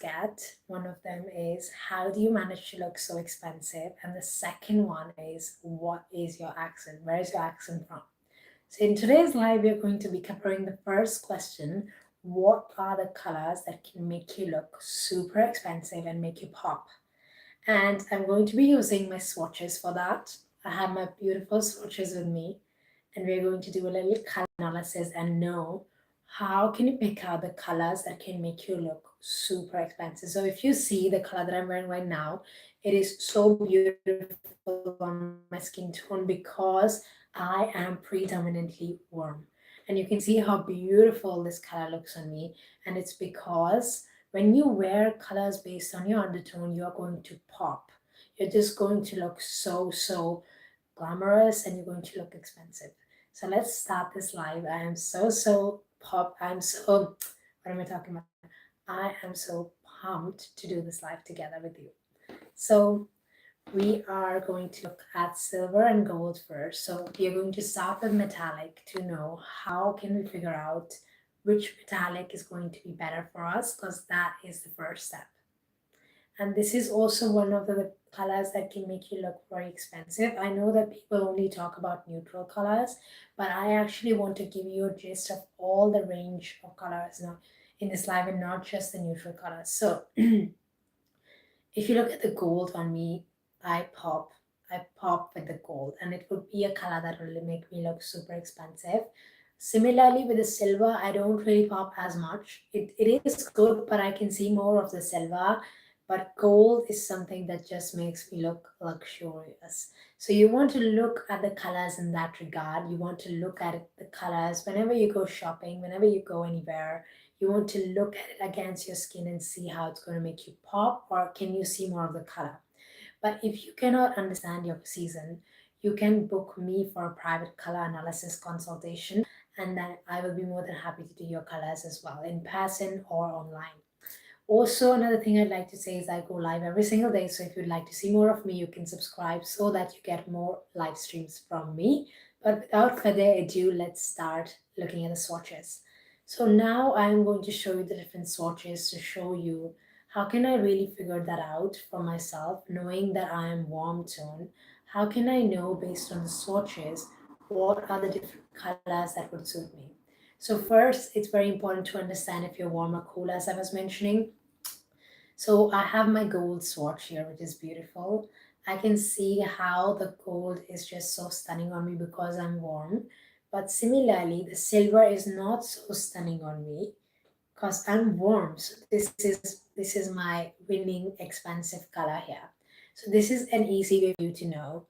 get. One of them is, how do you manage to look so expensive? And the second one is, what is your accent? Where is your accent from? So in today's live, we're going to be covering the first question. What are the colors that can make you look super expensive and make you pop? And I'm going to be using my swatches for that. I have my beautiful swatches with me, and we're going to do a little color analysis and know how can you pick out the colors that can make you look super expensive. So if you see the color that I'm wearing right now, it is so beautiful on my skin tone because I am predominantly warm. And you can see how beautiful this color looks on me. And it's because when you wear colors based on your undertone, you are going to pop. You're just going to look so glamorous, and you're going to look expensive. So let's start this live. I am so pop. What am I talking about? I am so pumped to do this live together with you. So we are going to look at silver and gold first. So we are going to start with metallic to know how can we figure out which metallic is going to be better for us, because that is the first step. And this is also one of the colors that can make you look very expensive. I know that people only talk about neutral colors, but I actually want to give you a gist of all the range of colors now in this live, and not just the neutral colors. So if you look at the gold on me, I pop. I pop with the gold, and it would be a color that will make me look super expensive. Similarly, with the silver, I don't really pop as much. It is good, but I can see more of the silver. But gold is something that just makes me look luxurious. So you want to look at the colors in that regard. You want to look at the colors whenever you go shopping, whenever you go anywhere. You want to look at it against your skin and see how it's going to make you pop, or can you see more of the color. But if you cannot understand your season, you can book me for a private color analysis consultation, and then I will be more than happy to do your colors as well, in person or online. Also, another thing I'd like to say is I go live every single day. So if you'd like to see more of me, you can subscribe so that you get more live streams from me. But without further ado, let's start looking at the swatches. So now I'm going to show you the different swatches to show you how can I really figure that out for myself, knowing that I am warm tone. How can I know based on the swatches what are the different colors that would suit me? So first, it's very important to understand if you're warm or cool, as I was mentioning. So I have my gold swatch here, which is beautiful. I can see how the gold is just so stunning on me because I'm warm. But similarly, the silver is not so stunning on me because I'm warm. So this is my winning expensive color here. So this is an easy way for you to know.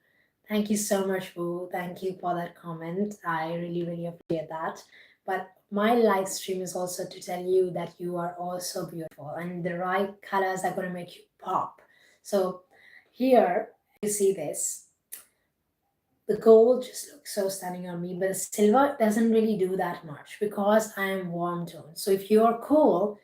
Thank you so much, Boo. Thank you for that comment. I really appreciate that. But my live stream is also to tell you that you are also beautiful, and the right colors are going to make you pop. So here you see this. The gold just looks so stunning on me, but the silver doesn't really do that much because I am warm tone. So if you're cool,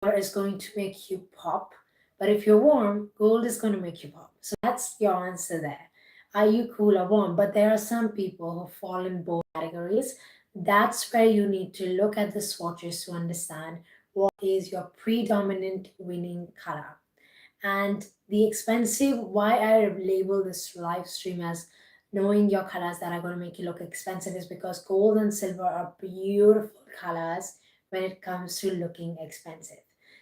silver is going to make you pop. But if you're warm, gold is going to make you pop. So that's your answer there. Are you cool or warm? But there are some people who fall in both categories. That's where you need to look at the swatches to understand what is your predominant winning color. And the expensive, why I label this live stream as knowing your colors that are going to make you look expensive, is because gold and silver are beautiful colors when it comes to looking expensive.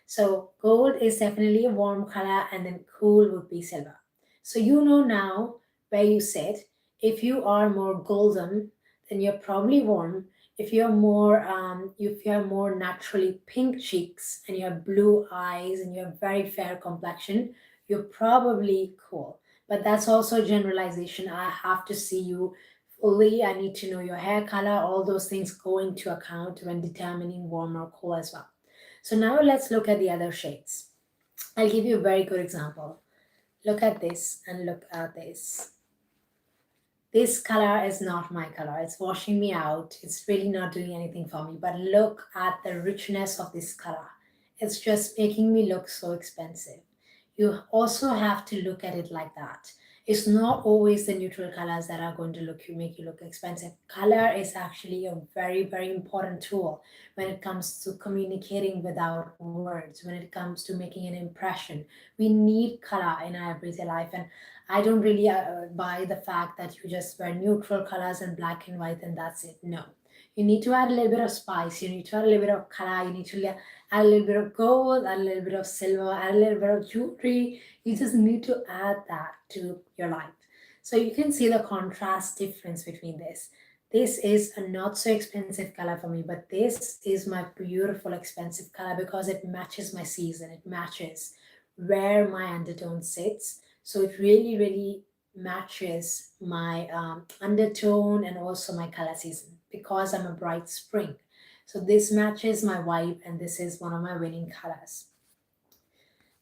So gold is definitely a warm color, and then cool would be silver. So you know now where you sit. If you are more golden, then you're probably warm. If you're more naturally pink cheeks and you have blue eyes and you have very fair complexion, you're probably cool. But that's also a generalization. I have to see you fully. I need to know your hair color. All those things go into account when determining warm or cool as well. So now let's look at the other shades. I'll give you a very good example. Look at this and look at this. This color is not my color. It's washing me out. It's really not doing anything for me. But look at the richness of this color. It's just making me look so expensive. You also have to look at it like that. It's not always the neutral colors that are going to make you look expensive. Color is actually a very, very important tool when it comes to communicating without words, when it comes to making an impression. We need color in our everyday life, and I don't really buy the fact that you just wear neutral colors and black and white and that's it. No. You need to add a little bit of spice, you need to add a little bit of color, you need to add a little bit of gold, add a little bit of silver, add a little bit of jewelry. You just need to add that to your life. So you can see the contrast difference between this. This is a not so expensive color for me, but this is my beautiful expensive color because it matches my season. It matches where my undertone sits. So it really, really matches my undertone and also my color season because I'm a bright spring. So this matches my vibe and this is one of my winning colors.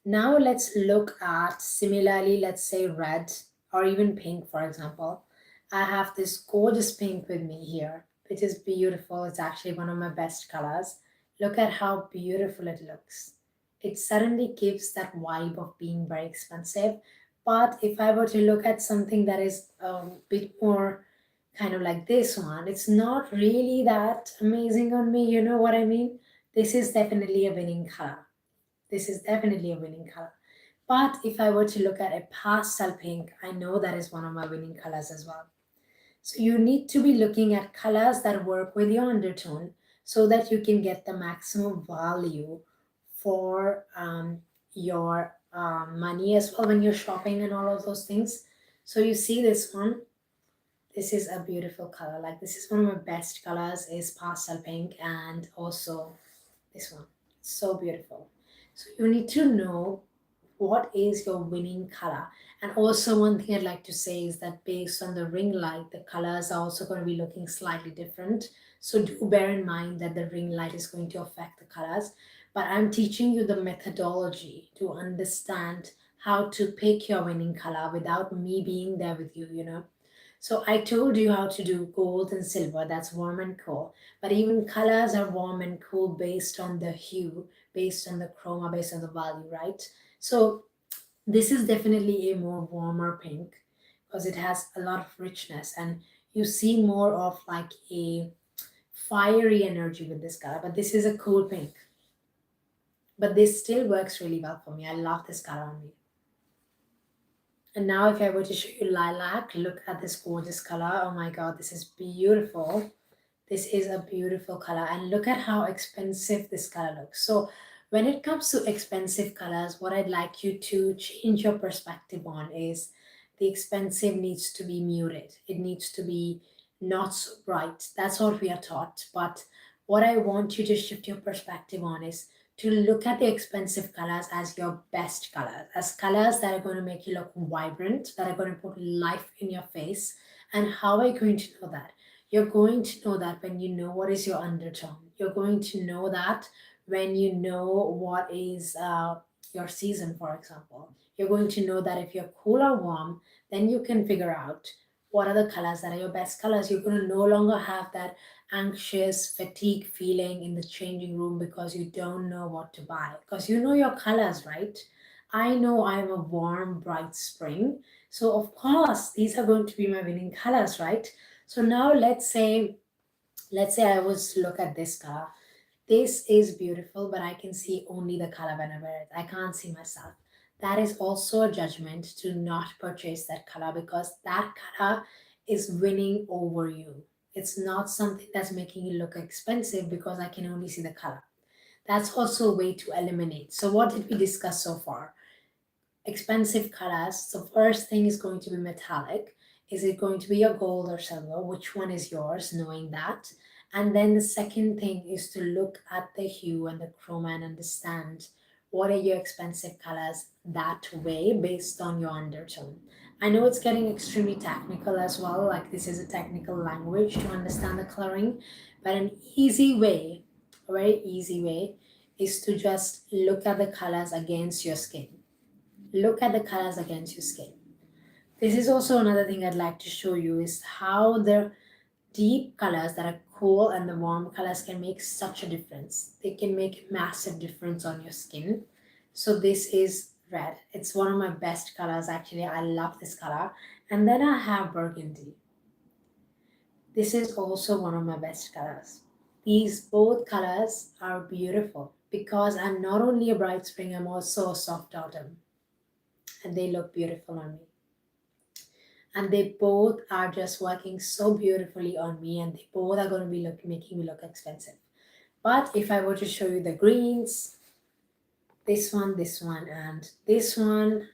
Now let's look at similarly, let's say red or even pink, for example. I have this gorgeous pink with me here, which is beautiful. It's actually one of my best colors. Look at how beautiful it looks. It suddenly gives that vibe of being very expensive. But if I were to look at something that is a bit more kind of like this one, it's not really that amazing on me. You know what I mean? This is definitely a winning color. This is definitely a winning color. But if I were to look at a pastel pink, I know that is one of my winning colors as well. So you need to be looking at colors that work with your undertone so that you can get the maximum value for your money as well when you're shopping and all of those things. So you see this one. This is a beautiful color. Like this is one of my best colors is pastel pink and also this one. It's so beautiful. So you need to know what is your winning color. And also one thing I'd like to say is that based on the ring light, the colors are also going to be looking slightly different. So do bear in mind that the ring light is going to affect the colors. But I'm teaching you the methodology to understand how to pick your winning color without me being there with you. So I told you how to do gold and silver, that's warm and cool. But even colors are warm and cool based on the hue, based on the chroma, based on the value, right? So this is definitely a more warmer pink because it has a lot of richness and you see more of like a fiery energy with this color. But this is a cool pink. But this still works really well for me. I love this color on me. And now if I were to show you lilac, look at this gorgeous color. Oh my god, this is beautiful. This is a beautiful color and look at how expensive this color looks. So when it comes to expensive colors, what I'd like you to change your perspective on is the expensive needs to be muted. It needs to be not so bright. That's what we are taught. But what I want you to shift your perspective on is to look at the expensive colors as your best colors, as colors that are going to make you look vibrant, that are going to put life in your face. And how are you going to know that? You're going to know that when you know what is your undertone. You're going to know that when you know what is your season, for example. You're going to know that if you're cool or warm, then you can figure out what are the colors that are your best colors. You're going to no longer have that anxious fatigue feeling in the changing room because you don't know what to buy because you know your colors, right? I know I'm a warm bright spring, so of course these are going to be my winning colors, right? So now let's say I was to look at this color. This is beautiful, but I can see only the color when I wear it. I can't see myself. That is also a judgment to not purchase that color because that color is winning over you. It's not something that's making you look expensive because I can only see the color. That's also a way to eliminate. So, what did we discuss so far? Expensive colors. So first thing is going to be metallic. Is it going to be a gold or silver? Which one is yours? Knowing that. And then the second thing is to look at the hue and the chroma and understand what are your expensive colors that way based on your undertone. I know it's getting extremely technical as well, like this is a technical language to understand the coloring, but an easy way, a very easy way, is to just look at the colors against your skin. Look at the colors against your skin. This is also another thing I'd like to show you is how the deep colors that are cool and the warm colors can make such a difference. They can make a massive difference on your skin. So this is red. It's one of my best colors actually. I love this color. And then I have burgundy. This is also one of my best colors. These both colors are beautiful because I'm not only a bright spring, I'm also a soft autumn. And they look beautiful on me. And they both are just working so beautifully on me, and they both are going to be making me look expensive. But if I were to show you the greens, this one, and this one,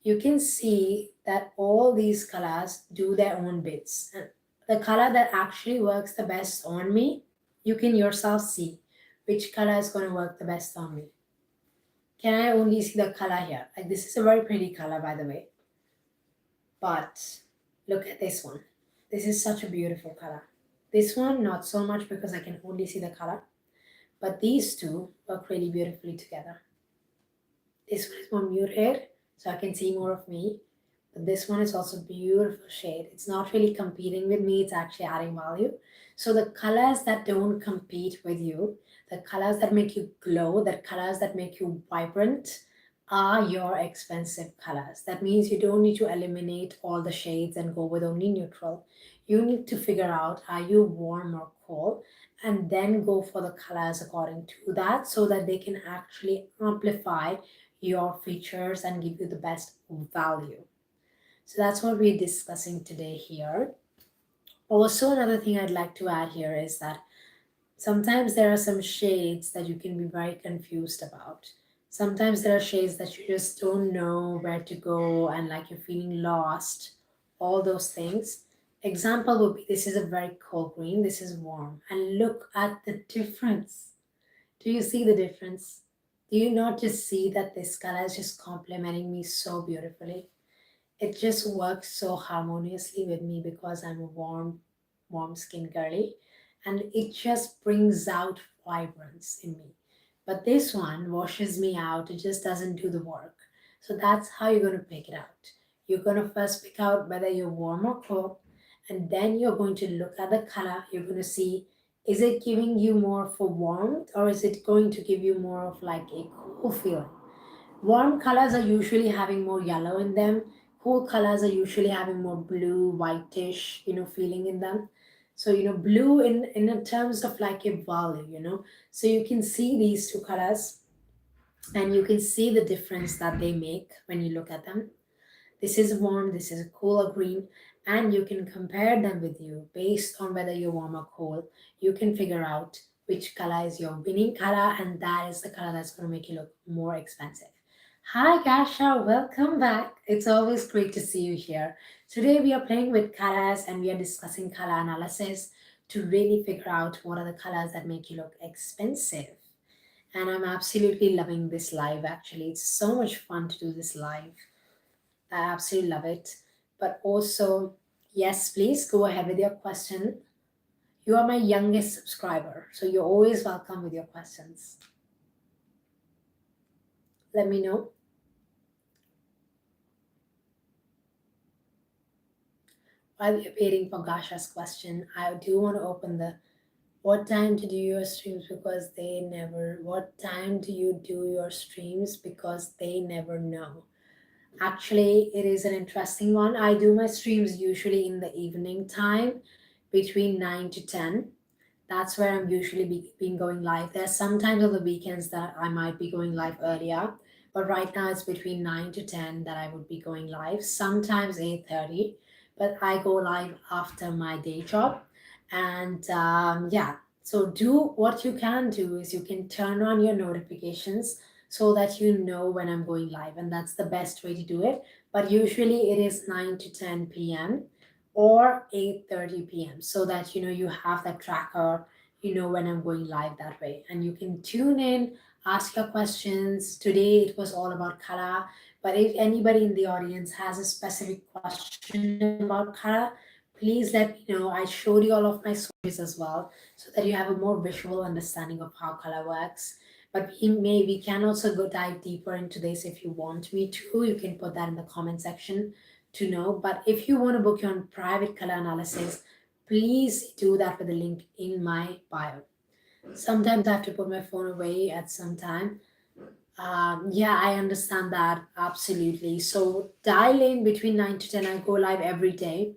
you can see that all these colors do their own bits. And the color that actually works the best on me, you can yourself see which color is going to work the best on me. Can I only see the color here? Like, this is a very pretty color, by the way. But look at this one. This is such a beautiful color. This one, not so much because I can only see the color. But these two work really beautifully together. This one is more muted, so I can see more of me. But this one is also beautiful shade. It's not really competing with me, it's actually adding value. So the colors that don't compete with you, the colors that make you glow, the colors that make you vibrant, are your expensive colors. That means you don't need to eliminate all the shades and go with only neutral. You need to figure out, are you warm or cold, and then go for the colors according to that so that they can actually amplify your features and give you the best value. So that's what we're discussing today here. Also, another thing I'd like to add here is that sometimes there are some shades that you can be very confused about. Sometimes there are shades that you just don't know where to go and like you're feeling lost, all those things. Example would be, this is a very cold green, this is warm, and look at the difference. Do you see the difference? Do you not just see that this color is just complementing me so beautifully? It just works so harmoniously with me because I'm a warm skin girly, and it just brings out vibrance in me. But this one washes me out, it just doesn't do the work. So that's how you're going to pick it out. You're going to first pick out whether you're warm or cold, and then you're going to look at the color. You're going to see, is it giving you more for warmth, or is it going to give you more of like a cool feeling? Warm colors are usually having more yellow in them. Cool colors are usually having more blue, whitish, feeling in them. So, blue in terms of like a value, So you can see these two colors and you can see the difference that they make when you look at them. This is warm, this is a cooler green, and you can compare them with you based on whether you're warm or cold. You can figure out which color is your winning color, and that is the color that's going to make you look more expensive. Hi, Gasha, welcome back. It's always great to see you here. Today, we are playing with colors and we are discussing color analysis to really figure out what are the colors that make you look expensive. And I'm absolutely loving this live actually. It's so much fun to do this live. I absolutely love it. But also, yes, please go ahead with your question. You are my youngest subscriber, so you're always welcome with your questions. Let me know. While we're waiting for Gasha's question, I do want to open the what time to do your streams because they never, what time do you do your streams because they never know. Actually, it is an interesting one. I do my streams usually in the evening time between 9 to 10. That's where I'm usually been going live. There's sometimes on the weekends that I might be going live earlier, but right now it's between 9 to 10 that I would be going live. Sometimes 8:30, but I go live after my day job. And yeah, so do what you can do is you can turn on your notifications so that you know when I'm going live, and that's the best way to do it. But usually it is 9 to 10 p.m or 8:30 p.m. so that you have that tracker, when I'm going live that way. And you can tune in, ask your questions. Today it was all about color, but if anybody in the audience has a specific question about color, please let me know. I showed you all of my sources as well so that you have a more visual understanding of how color works. But we can also go dive deeper into this if you want me to. You can put that in the comment section to know. But if you want to book your own private color analysis, please do that with the link in my bio. Sometimes I have to put my phone away at some time. Yeah, I understand that absolutely. So dial in between 9 to 10. I go live every day.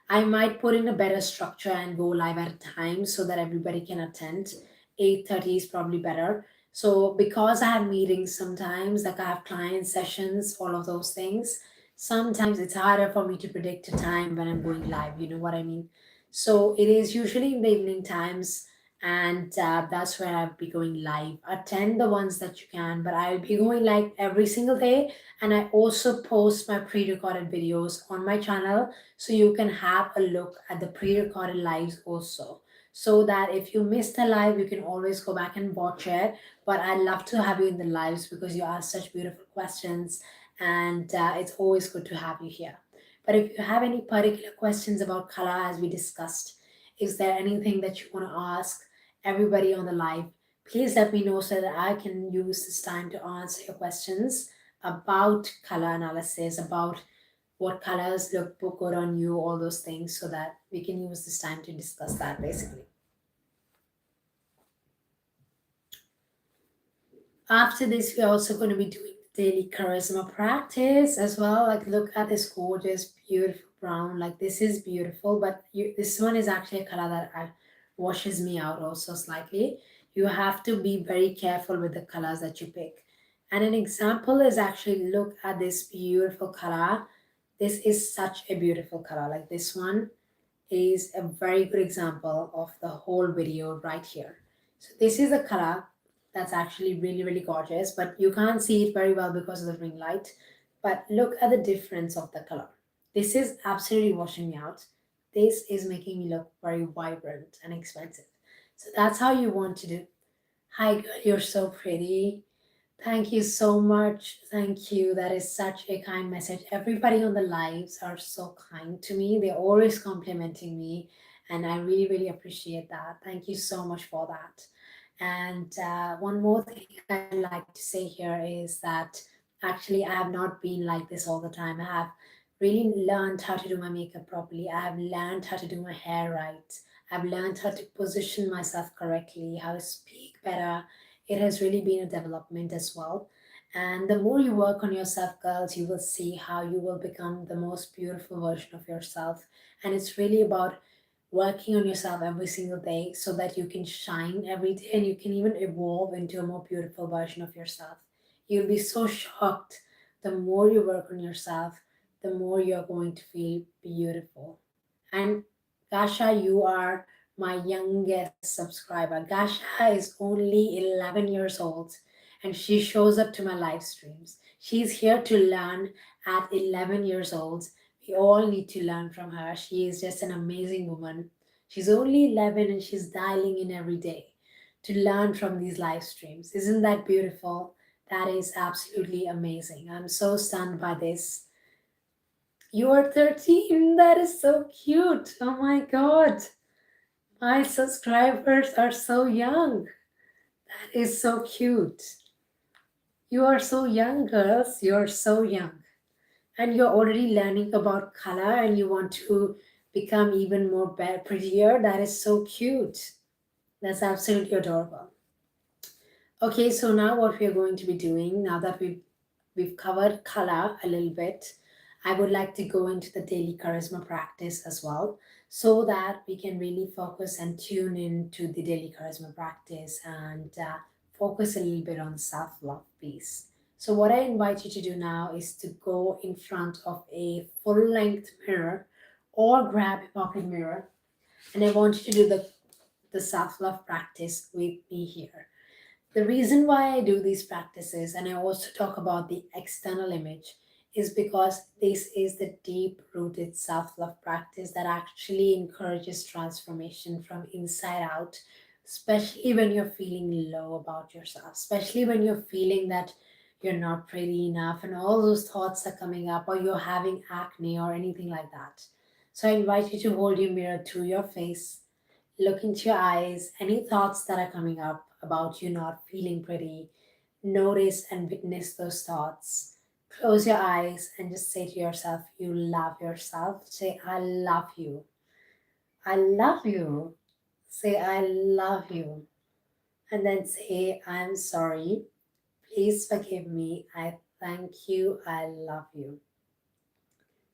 I might put in a better structure and go live at a time so that everybody can attend. 8:30 is probably better. So because I have meetings sometimes, like I have client sessions, all of those things, sometimes it's harder for me to predict a time when I'm going live. You know what I mean? So it is usually in the evening times, and that's where I'll be going live. Attend the ones that you can, but I'll be going live every single day. And I also post my pre-recorded videos on my channel, so you can have a look at the pre-recorded lives also, so that if you missed a live you can always go back and watch it. But I love to have you in the lives because you ask such beautiful questions, and it's always good to have you here. But if you have any particular questions about color, as we discussed, is there anything that you want to ask everybody on the live, please let me know so that I can use this time to answer your questions about color analysis, about what colors look good on you, all those things, so that we can use this time to discuss that basically. After this, we're also going to be doing the daily charisma practice as well. Like, look at this gorgeous, beautiful brown. Like, this is beautiful, but this one is actually a color that washes me out also slightly. You have to be very careful with the colors that you pick. And an example is actually look at this beautiful color. This is such a beautiful color. Like, this one is a very good example of the whole video right here. So this is a color that's actually really, really gorgeous, but you can't see it very well because of the ring light. But look at the difference of the color. This is absolutely washing me out. This is making me look very vibrant and expensive. So that's how you want to do. Hi girl, you're so pretty. Thank you so much. Thank you. That is such a kind message. Everybody on the lives are so kind to me. They're always complimenting me, and I really, really appreciate that. Thank you so much for that. And one more thing I'd like to say here is that actually I have not been like this all the time. I have really learned how to do my makeup properly. I have learned how to do my hair right. I've learned how to position myself correctly, how to speak better. It has really been a development as well. And the more you work on yourself, girls, you will see how you will become the most beautiful version of yourself. And it's really about working on yourself every single day so that you can shine every day and you can even evolve into a more beautiful version of yourself. You'll be so shocked. The more you work on yourself, the more you're going to feel beautiful. And Gasha, you are my youngest subscriber. Gasha is only 11 years old and she shows up to my live streams. She's here to learn at 11 years old. We all need to learn from her. She is just an amazing woman. She's only 11 and she's dialing in every day to learn from these live streams. Isn't that beautiful? That is absolutely amazing. I'm so stunned by this. You are 13? That is so cute. Oh my god. My subscribers are so young. That is so cute. You are so young, girls. You're so young. And you're already learning about color and you want to become even more prettier. That is so cute. That's absolutely adorable. Okay, so now what we're going to be doing, now that we've covered color a little bit, I would like to go into the daily charisma practice as well, so that we can really focus and tune into the daily charisma practice and focus a little bit on self-love piece. So what I invite you to do now is to go in front of a full-length mirror or grab a pocket mirror, and I want you to do the self-love practice with me here. The reason why I do these practices and I also talk about the external image is because this is the deep rooted self love practice that actually encourages transformation from inside out, especially when you're feeling low about yourself, especially when you're feeling that you're not pretty enough and all those thoughts are coming up, or you're having acne or anything like that. So I invite you to hold your mirror to your face. Look into your eyes. Any thoughts that are coming up about you not feeling pretty, notice and witness those thoughts. Close your eyes and just say to yourself, you love yourself. Say, I love you. I love you. Say, I love you. And then say, I'm sorry. please forgive me, I thank you, I love you.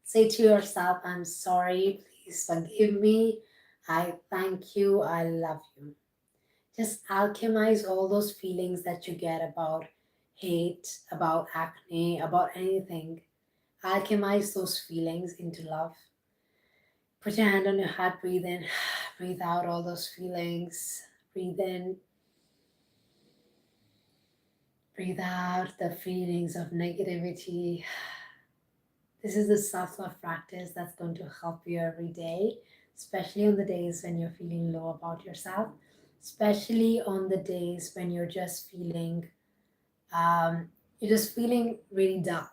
Say to yourself, I'm sorry, please forgive me, I thank you, I love you. Just alchemize all those feelings that you get about hate, about acne, about anything. Alchemize those feelings into love. Put your hand on your heart, breathe in, breathe out all those feelings. Breathe in, breathe out the feelings of negativity. This is the self love practice that's going to help you every day, especially on the days when you're feeling low about yourself, especially on the days when um, you're just feeling really dull.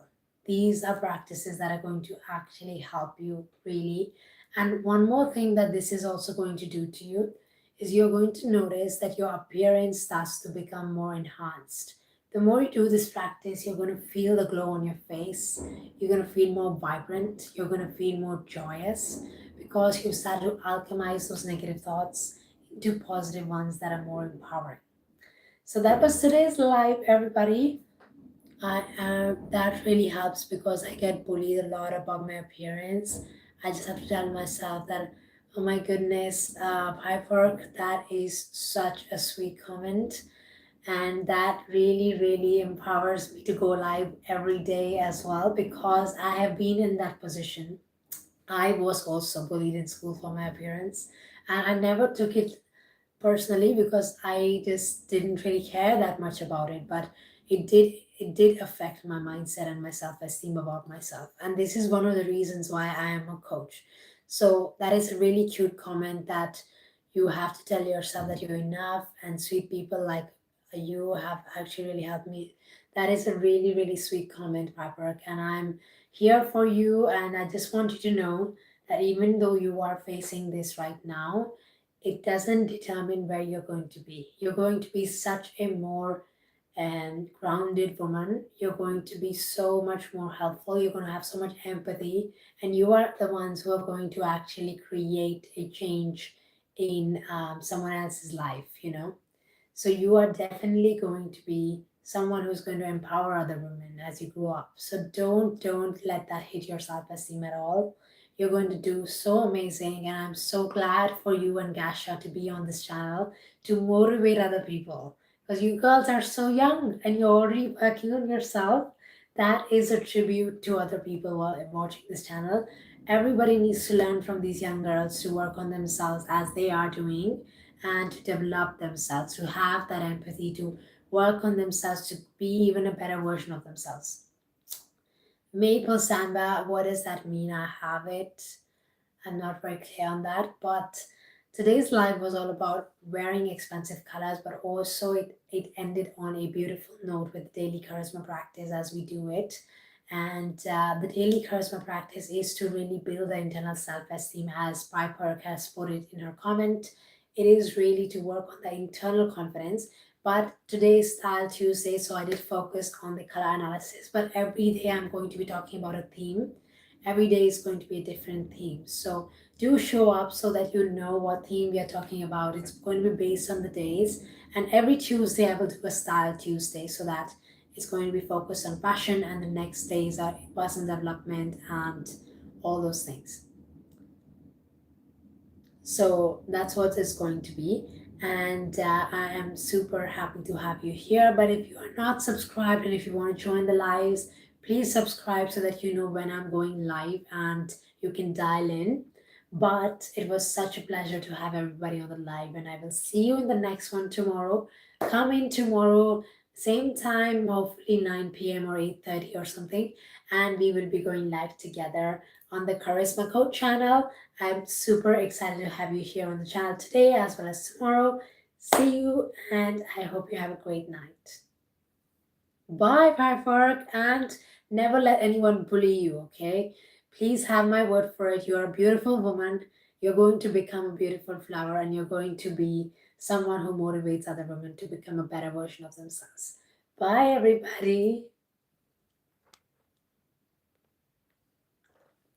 These are practices that are going to actually help you really. And one more thing that this is also going to do to you is you're going to notice that your appearance starts to become more enhanced. The more you do this practice, you're going to feel the glow on your face. You're going to feel more vibrant. You're going to feel more joyous because you start to alchemize those negative thoughts into positive ones that are more empowering. So that was today's live, everybody. That really helps because I get bullied a lot about my appearance. I just have to tell myself that, oh my goodness, Piper, that is such a sweet comment. And that really, really empowers me to go live every day as well because I have been in that position. I was also bullied in school for my appearance, and I never took it personally because I just didn't really care that much about it. But it did affect my mindset and my self-esteem about myself. And this is one of the reasons why I am a coach. So that is a really cute comment that you have to tell yourself that you're enough, and sweet people like you have actually really helped me. That is a really, really sweet comment, Piper, and I'm here for you. And I just want you to know that even though you are facing this right now, it doesn't determine where you're going to be. You're going to be such a more grounded woman. You're going to be so much more helpful. You're going to have so much empathy, and you are the ones who are going to actually create a change in someone else's life. So you are definitely going to be someone who's going to empower other women as you grow up. So don't let that hit your self-esteem at all. You're going to do so amazing, and I'm so glad for you and Gasha to be on this channel to motivate other people because you girls are so young and you're already working on yourself. That is a tribute to other people while watching this channel. Everybody needs to learn from these young girls to work on themselves as they are doing and to develop themselves, to have that empathy, to work on themselves, to be even a better version of themselves. Maple samba, what does that mean? I have it. I'm not very clear on that, but today's live was all about wearing expensive colors, but also it ended on a beautiful note with daily charisma practice as we do it. And the daily charisma practice is to really build the internal self esteem, as Piper has put it in her comment. It is really to work on the internal confidence. But today is Style Tuesday, so I did focus on the color analysis. But every day I'm going to be talking about a theme. Every day is going to be a different theme. So do show up so that you know what theme we are talking about. It's going to be based on the days. And every Tuesday, I will do a Style Tuesday so that it's going to be focused on fashion, and the next days are personal development and all those things. So that's what it's going to be. And I am super happy to have you here. But if you are not subscribed and if you want to join the lives, please subscribe so that you know when I'm going live and you can dial in. But it was such a pleasure to have everybody on the live, and I will see you in the next one tomorrow. Come in tomorrow, same time, hopefully 9 p.m. or 8:30 or something, and we will be going live together on the Charisma Code channel. I'm super excited to have you here on the channel today as well as tomorrow. See you, and I hope you have a great night. Bye, Firework, and never let anyone bully you, okay? Please have my word for it. You're a beautiful woman. You're going to become a beautiful flower, and you're going to be someone who motivates other women to become a better version of themselves. Bye, everybody.